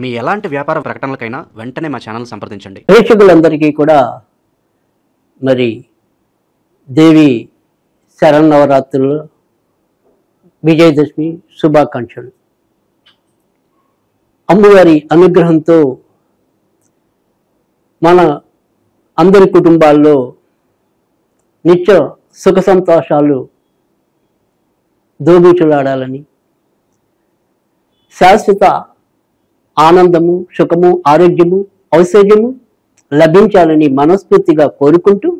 మీ ఎలాంటి వ్యాపార ప్రకటనలకైనా వెంటనే మా ఛానల్ సంప్రదించండి. ప్రేక్షకులందరికీ కూడా మరి దేవి శరన్నవరాత్రులు విజయదశమి శుభాకాంక్షలు. అమ్మవారి అనుగ్రహంతో మన అందరి కుటుంబాల్లో నిత్య సుఖ సంతోషాలు దోబూచులాడాలని, శాశ్వత ఆనందము, సుఖము, ఆరోగ్యము, ఔషధ్యము లభించాలని మనస్ఫూర్తిగా కోరుకుంటూ,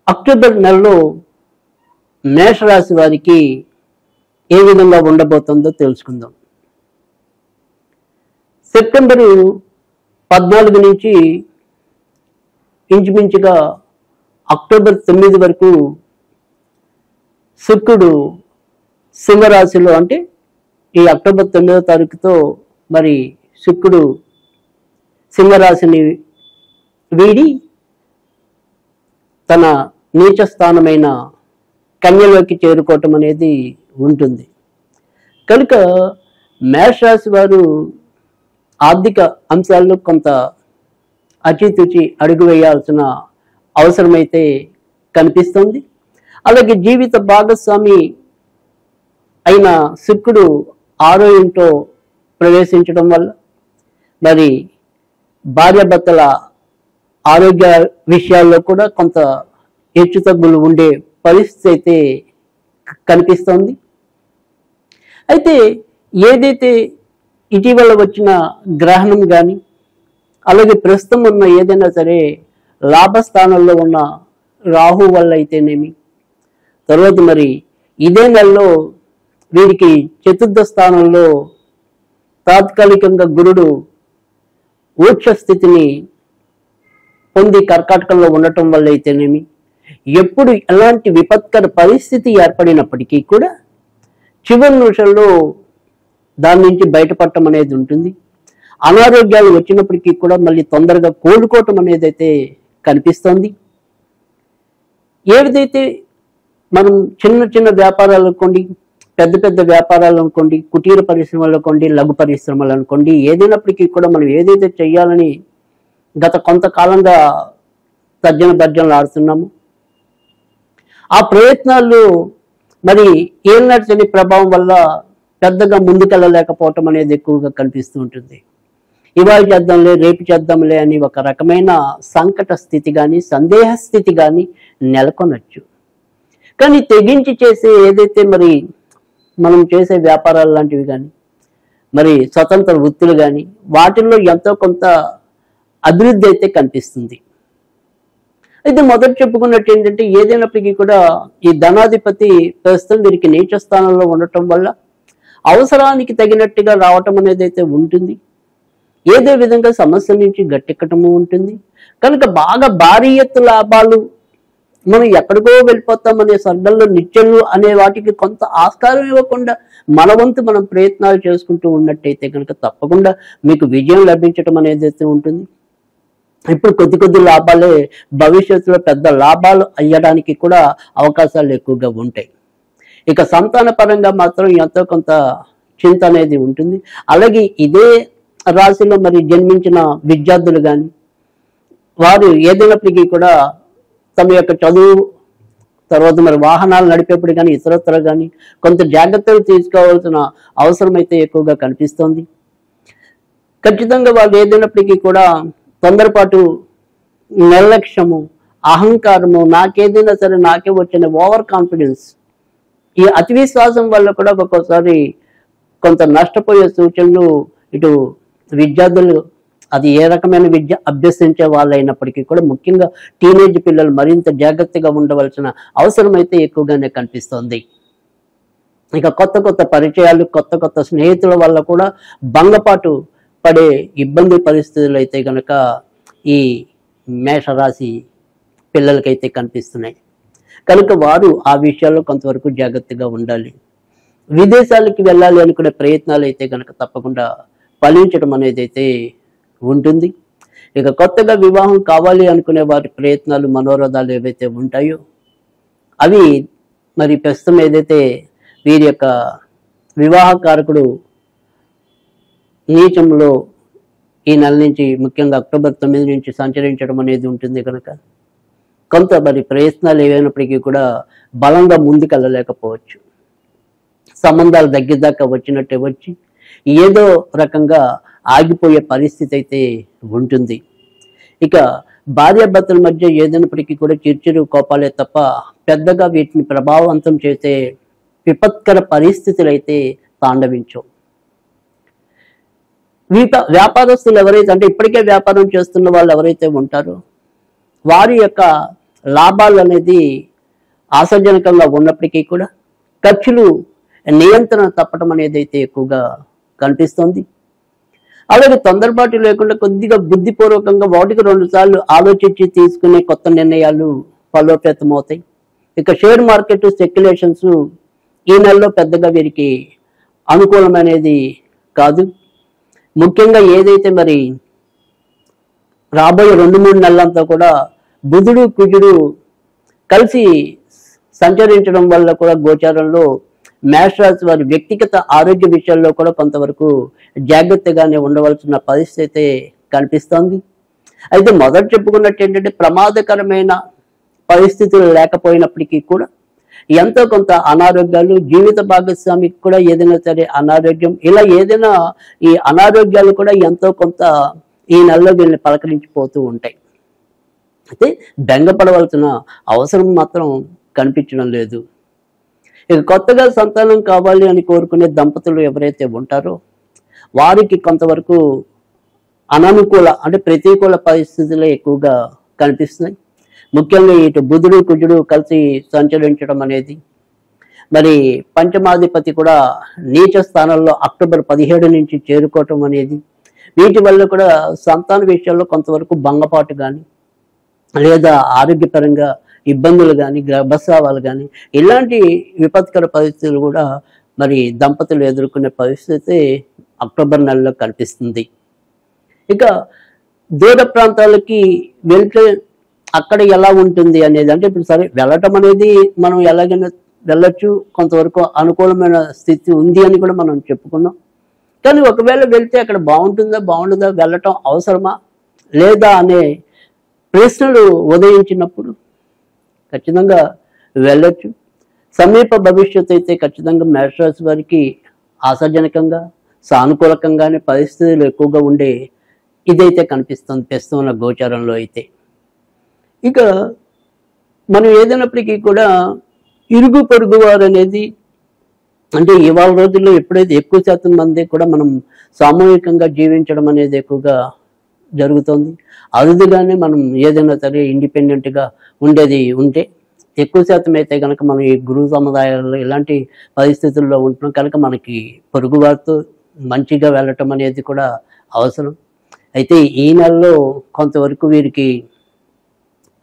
అక్టోబర్ నెలలో మేషరాశి వారికి ఏ విధంగా ఉండబోతుందో తెలుసుకుందాం. సెప్టెంబరు 14 నుంచి ఇంచుమించుగా అక్టోబర్ 9 వరకు శుక్రుడు సింహరాశిలో, అంటే ఈ అక్టోబర్ 9వ తారీఖుతో మరి శుక్రుడు సింహరాశిని వీడి తన నీచ స్థానమైన కన్యలోకి చేరుకోవటం అనేది ఉంటుంది. కనుక మేషరాశి వారు ఆర్థిక అంశాల్లో కొంత అచితుచి అడుగు వేయాల్సిన అవసరమైతే కనిపిస్తుంది. అలాగే జీవిత భాగస్వామి అయిన శుక్రుడు 6వ ఇంట్లో ప్రవేశించడం వల్ల మరి భార్యాభర్తల ఆరోగ్య విషయాల్లో కూడా కొంత హెచ్చుతగ్గులు ఉండే పరిస్థితి అయితే కనిపిస్తోంది. అయితే ఏదైతే ఇటీవల వచ్చిన గ్రహణం కానీ, అలాగే ప్రస్తుతం ఉన్న ఏదైనా సరే లాభస్థానంలో ఉన్న రాహు వల్ల అయితేనేమి, తర్వాత మరి ఇదే నెలలో వీరికి చతుర్థ స్థానంలో తాత్కాలికంగా గురుడు ఉచ్చ స్థితిని పొంది కర్కాటకంలో ఉండటం వల్ల అయితేనేమి, ఎప్పుడు ఎలాంటి విపత్కర పరిస్థితి ఏర్పడినప్పటికీ కూడా చివరి నిమిషంలో దాని నుంచి బయటపడటం అనేది ఉంటుంది. అనారోగ్యాలు వచ్చినప్పటికీ కూడా మళ్ళీ తొందరగా కోలుకోవటం అనేది అయితే కనిపిస్తోంది. ఏదైతే మనం చిన్న చిన్న వ్యాపారాలు అనుకోండి, పెద్ద పెద్ద వ్యాపారాలు అనుకోండి, కుటీర పరిశ్రమలు అనుకోండి, లఘు పరిశ్రమలు అనుకోండి, ఏదైనప్పటికీ కూడా మనం ఏదైతే చేయాలని గత కొంతకాలంగా తర్జన భర్జనలు ఆడుతున్నాము, ఆ ప్రయత్నాలు మరి ఏలినాటి శని ప్రభావం వల్ల పెద్దగా ముందుకెళ్ళలేకపోవటం అనేది ఎక్కువగా కనిపిస్తూ ఉంటుంది. ఇవాళ చేద్దాంలే, రేపు చేద్దాంలే అని ఒక రకమైన సంకట స్థితి కానీ, సందేహ స్థితి కానీ నెలకొనొచ్చు. కానీ తెగించి చేసే ఏదైతే మరి మనం చేసే వ్యాపారాలు లాంటివి కానీ, మరి స్వతంత్ర వృత్తులు కానీ, వాటిల్లో ఎంతో కొంత అభివృద్ధి అయితే కనిపిస్తుంది. అయితే మొదట చెప్పుకున్నట్టు ఏంటంటే, ఏదైనప్పటికీ కూడా ఈ ధనాధిపతి ప్రస్తుతం వీరికి నీచ స్థానంలో ఉండటం వల్ల అవసరానికి తగినట్టుగా రావటం అనేది అయితే ఉంటుంది. ఏదో విధంగా సమస్య నుంచి గట్టెక్కటము ఉంటుంది. కనుక బాగా భారీ ఎత్తు లాభాలు, మనం ఎక్కడికో వెళ్ళిపోతామనే సర్గల్లో నిత్యలు అనే వాటికి కొంత ఆస్కారం ఇవ్వకుండా మన వంతు మనం ప్రయత్నాలు చేసుకుంటూ ఉన్నట్టయితే కనుక తప్పకుండా మీకు విజయం లభించటం అనేది అయితే ఉంటుంది. ఇప్పుడు కొద్ది కొద్ది లాభాలే భవిష్యత్తులో పెద్ద లాభాలు అయ్యడానికి కూడా అవకాశాలు ఎక్కువగా ఉంటాయి. ఇక సంతాన పరంగా మాత్రం ఎంతో కొంత చింత అనేది ఉంటుంది. అలాగే ఇదే రాశిలో మరి జన్మించిన విద్యార్థులు కానీ, వారు ఏదైనప్పటికీ కూడా తమ యొక్క చదువు, తర్వాత మరి వాహనాలు నడిపేప్పుడు కానీ, ఇతరత్ర కానీ కొంత జాగ్రత్తలు తీసుకోవాల్సిన అవసరం అయితే ఎక్కువగా కనిపిస్తోంది. ఖచ్చితంగా వాళ్ళు ఏదైనప్పటికీ కూడా తొందరపాటు, నిర్లక్ష్యము, అహంకారము, నాకేదైనా సరే నాకే వచ్చిన ఓవర్ కాన్ఫిడెన్స్, ఈ అతి విశ్వాసం వల్ల కూడా ఒక్కొక్కసారి కొంత నష్టపోయే సూచనలు ఇటు విద్యార్థులు, అది ఏ రకమైన విద్య అభ్యసించే వాళ్ళైనప్పటికీ కూడా ముఖ్యంగా టీనేజ్ పిల్లలు మరింత జాగ్రత్తగా ఉండవలసిన అవసరం అయితే ఎక్కువగానే కనిపిస్తోంది. ఇక కొత్త కొత్త పరిచయాలు, కొత్త కొత్త స్నేహితుల వల్ల కూడా భంగపాటు పడే ఇబ్బంది పరిస్థితులు అయితే కనుక ఈ మేషరాశి పిల్లలకైతే కనిపిస్తున్నాయి. కనుక వారు ఆ విషయాల్లో కొంతవరకు జాగ్రత్తగా ఉండాలి. విదేశాలకి వెళ్ళాలి అనుకునే ప్రయత్నాలు అయితే కనుక తప్పకుండా ఫలించడం అనేది అయితే ఉంటుంది. ఇక కొత్తగా వివాహం కావాలి అనుకునే వారి ప్రయత్నాలు, మనోరథాలు ఏవైతే ఉంటాయో అవి మరి ప్రస్తుతం ఏదైతే వీరి యొక్క వివాహకారకుడు నీచంలో ఈ నెల నుంచి ముఖ్యంగా అక్టోబర్ 9 నుంచి సంచరించడం అనేది ఉంటుంది కనుక కొంత మరి ప్రయత్నాలు ఏవైనప్పటికీ కూడా బలంగా ముందుకెళ్ళలేకపోవచ్చు. సంబంధాలు దగ్గర దాకా వచ్చినట్టే వచ్చి ఏదో రకంగా ఆగిపోయే పరిస్థితి అయితే ఉంటుంది. ఇక భార్యాభర్తల మధ్య ఏదైనప్పటికీ కూడా చిరుచిరు కోపాలే తప్ప పెద్దగా వీటిని ప్రభావవంతం చేసే విపత్కర పరిస్థితులు అయితే తాండవించవు. వ్యాపారస్తులు ఎవరైతే అంటే ఇప్పటికే వ్యాపారం చేస్తున్న వాళ్ళు ఎవరైతే ఉంటారో వారి యొక్క లాభాలు అనేది ఆశాజనకంగా ఉన్నప్పటికీ కూడా ఖర్చులు నియంత్రణ తప్పడం అనేది అయితే ఎక్కువగా కనిపిస్తోంది. అలాగే తొందరపాటు లేకుండా కొద్దిగా బుద్ధిపూర్వకంగా 1-2 సార్లు ఆలోచించి తీసుకునే కొత్త నిర్ణయాలు ఫలోపేతమవుతాయి. ఇక షేర్ మార్కెట్ స్పెక్యులేషన్స్ ఈ నెలలో పెద్దగా వీరికి అనుకూలమనేది కాదు. ముఖ్యంగా ఏదైతే మరి రాబోయే 2-3 నెలలంతా కూడా బుధుడు కుజుడు కలిసి సంచరించడం వల్ల కూడా గోచారంలో మేష రాశి వారి వ్యక్తిగత ఆరోగ్య విషయాల్లో కూడా కొంతవరకు జాగ్రత్తగానే ఉండవలసిన పరిస్థితి కనిపిస్తోంది. అయితే మొదట చెప్పుకున్నట్టు ఏంటంటే ప్రమాదకరమైన పరిస్థితులు లేకపోయినప్పటికీ కూడా ఎంతో కొంత అనారోగ్యాలు, జీవిత భాగస్వామికి కూడా ఏదైనా సరే అనారోగ్యం, ఇలా ఏదైనా ఈ అనారోగ్యాలు కూడా ఎంతో కొంత ఈ నెలలో వీళ్ళని పలకరించిపోతూ ఉంటాయి. అయితే బెంగపడవలసిన అవసరం మాత్రం కనిపించడం లేదు. ఇక కొత్తగా సంతానం కావాలి అని కోరుకునే దంపతులు ఎవరైతే ఉంటారో వారికి కొంతవరకు అననుకూల అంటే ప్రతికూల పరిస్థితులే ఎక్కువగా కనిపిస్తున్నాయి. ముఖ్యంగా ఇటు బుధుడు కుజుడు కలిసి సంచరించడం అనేది, మరి పంచమాధిపతి కూడా నీచ స్థానంలో అక్టోబర్ 17 నుంచి చేరుకోవటం అనేది, వీటి వల్ల కూడా సంతాన విషయాల్లో కొంతవరకు భంగపాటు కానీ లేదా ఆరోగ్యపరంగా ఇబ్బందులు కానీ గర్భస్రావాలు కానీ ఇలాంటి విపత్కర పరిస్థితులు కూడా మరి దంపతులు ఎదుర్కొనే పరిస్థితి అక్టోబర్ నెలలో కనిపిస్తుంది. ఇక దూర ప్రాంతాలకి వెళ్తే అక్కడ ఎలా ఉంటుంది అనేది, అంటే ఇప్పుడు సరే వెళ్ళటం అనేది మనం ఎలాగైనా వెళ్ళొచ్చు, కొంతవరకు అనుకూలమైన స్థితి ఉంది అని కూడా మనం చెప్పుకున్నాం. కానీ ఒకవేళ వెళ్తే అక్కడ బాగుంటుందా బాగుంటుందా, వెళ్ళటం అవసరమా లేదా అనే ప్రశ్నలు ఉదయించినప్పుడు ఖచ్చితంగా వెళ్ళొచ్చు. సమీప భవిష్యత్తు అయితే ఖచ్చితంగా మేషరాశి వారికి ఆశాజనకంగా సానుకూలకంగానే పరిస్థితులు ఎక్కువగా ఉండే ఇదైతే కనిపిస్తుంది ప్రస్తుతం గోచారంలో అయితే. ఇక మనం ఏదైనప్పటికీ కూడా ఇరుగు పొరుగు వారు అనేది, అంటే ఇవాళ రోజుల్లో ఎప్పుడైతే ఎక్కువ శాతం మంది కూడా మనం సామూహికంగా జీవించడం అనేది ఎక్కువగా జరుగుతుంది. అరుదుగానే మనం ఏదైనా సరే ఇండిపెండెంట్గా ఉండేది ఉంటే, ఎక్కువ శాతం అయితే కనుక మనం ఈ గురు సముదాయాల్లో ఇలాంటి పరిస్థితుల్లో ఉంటున్నాం కనుక మనకి పొరుగు వారితో మంచిగా వెళ్ళటం అనేది కూడా అవసరం. అయితే ఈ నెలలో కొంతవరకు వీరికి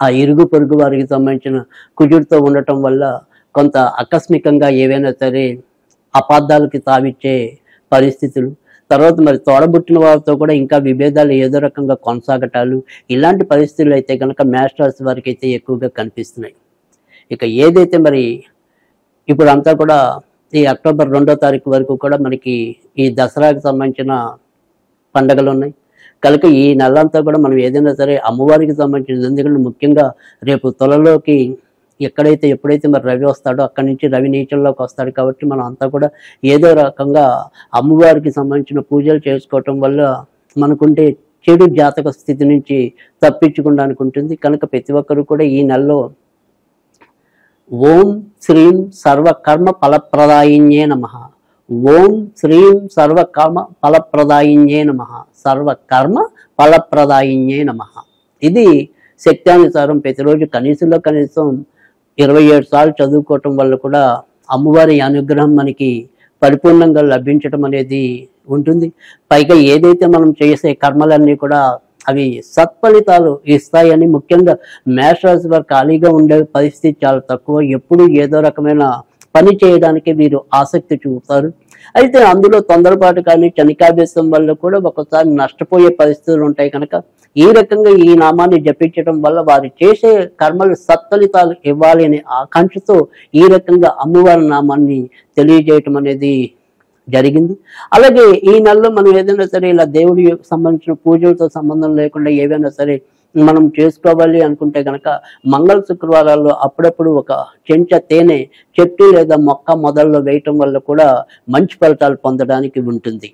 ఆ ఇరుగు పొరుగు వారికి సంబంధించిన కుజుడితో ఉండటం వల్ల కొంత ఆకస్మికంగా ఏవైనా సరే అపార్థాలకి తావిచ్చే పరిస్థితులు, తర్వాత మరి తోడబుట్టిన వారితో కూడా ఇంకా విభేదాలు ఏదో రకంగా కొనసాగటాలు, ఇలాంటి పరిస్థితులు అయితే కనుక మేష రాశి వారికి అయితే ఎక్కువగా కనిపిస్తున్నాయి. ఇక ఏదైతే మరి ఇప్పుడు అంతా కూడా ఈ అక్టోబర్ 2వ తారీఖు వరకు కూడా మనకి ఈ దసరాకి సంబంధించిన పండుగలు ఉన్నాయి కనుక ఈ నెలంతా కూడా మనం ఏదైనా సరే అమ్మవారికి సంబంధించిన, ఎందుకంటే ముఖ్యంగా రేపు తులలోకి ఎప్పుడైతే మరి రవి వస్తాడో అక్కడి నుంచి రవి నీచంలోకి వస్తాడు కాబట్టి మనం అంతా కూడా ఏదో రకంగా అమ్మవారికి సంబంధించిన పూజలు చేసుకోవటం వల్ల మనకుంటే చెడు జాతక స్థితి నుంచి తప్పించుకోవడానికి ఉంటుంది. కనుక ప్రతి ఒక్కరు కూడా ఈ నెలలో ఓం శ్రీం సర్వకర్మ ఫలప్రదాయిన్యే నమః, ఓం శ్రీం సర్వకర్మ ఫలప్రదాయిన్యే నమః, సర్వకర్మ ఫలప్రదాయిన్యే నమః. ఇది శక్త్యానుసారం ప్రతిరోజు కనీసం 27 సార్లు చదువుకోవటం వల్ల కూడా అమ్మవారి అనుగ్రహం మనకి పరిపూర్ణంగా లభించటం అనేది ఉంటుంది. పైగా ఏదైతే మనం చేసే కర్మలన్నీ కూడా అవి సత్ఫలితాలు ఇస్తాయని, ముఖ్యంగా మేషరాశి వారు ఖాళీగా ఉండే పరిస్థితి చాలా తక్కువ. ఎప్పుడు ఏదో రకమైన పని చేయడానికి వీరు ఆసక్తి చూపుతారు. అయితే అందులో తొందరపాటు కానీ చనికాభ్యాసం వల్ల కూడా ఒకసారి నష్టపోయే పరిస్థితులు ఉంటాయి. కనుక ఈ రకంగా ఈ నామాన్ని జపించడం వల్ల వారు చేసే కర్మలు సత్ఫలితాలు ఇవ్వాలి అనే ఆకాంక్షతో ఈ రకంగా అమ్మవారి నామాన్ని తెలియజేయటం అనేది జరిగింది. అలాగే ఈ నెలలో మనం ఏదైనా సరే ఇలా దేవుడికి సంబంధించిన పూజలతో సంబంధం లేకుండా ఏవైనా సరే మనం చేసుకోవాలి అనుకుంటే గనక మంగళ శుక్రవారాల్లో అప్పుడప్పుడు ఒక చెంచా తేనె చెట్టు లేదా మొక్క మొదల్లో వేయటం వల్ల కూడా మంచి ఫలితాలు పొందడానికి ఉంటుంది.